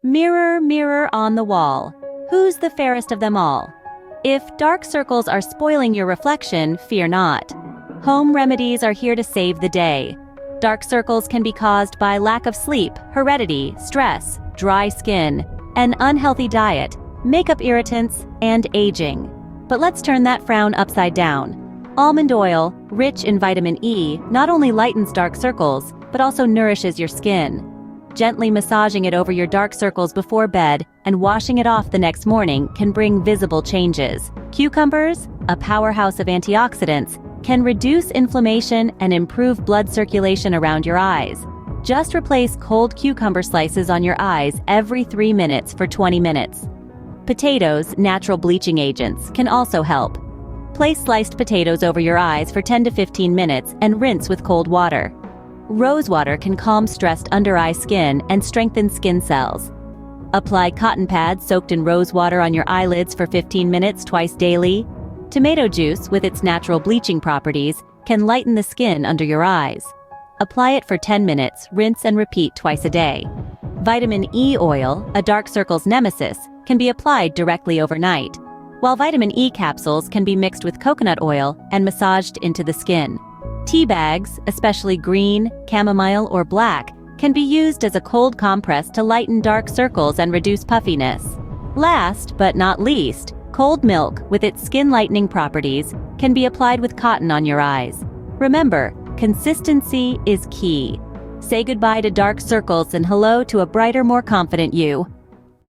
Mirror, mirror on the wall, who's the fairest of them all? If dark circles are spoiling your reflection, fear not. Homeremedies are here to save the day. Dark circles can be caused by lack of sleep, heredity, stress, dry skin, an unhealthy diet, makeup irritants, and aging. But let's turn that frown upside down. Almond oil, rich in vitamin E, not only lightens dark circles, but also nourishes your skin. Gently massaging it over your dark circles before bed and washing it off the next morning can bring visible changes. Cucumbers, a powerhouse of antioxidants, can reduce inflammation and improve blood circulation around your eyes. Just replace cold cucumber slices on your eyes every 3 minutes for 20 minutes. Potatoes, natural bleaching agents, can also help. Place sliced potatoes over your eyes for 10 to 15 minutes and rinse with cold water. Rose water can calm stressed under-eye skin and strengthen skin cells. Apply cotton pads soaked in rose water on your eyelids for 15 minutes twice daily. Tomato juice, with its natural bleaching properties, can lighten the skin under your eyes. Apply it for 10 minutes, rinse and repeat twice a day. Vitamin E oil, a dark circles nemesis, can be applied directly overnight, while vitamin E capsules can be mixed with coconut oil and massaged into the skin. Tea bags, especially green, chamomile, or black, can be used as a cold compress to lighten dark circles and reduce puffiness. Last but not least, cold milk, with its skin-lightening properties, can be applied with cotton on your eyes. Remember, consistency is key. Say goodbye to dark circles and hello to a brighter, more confident you.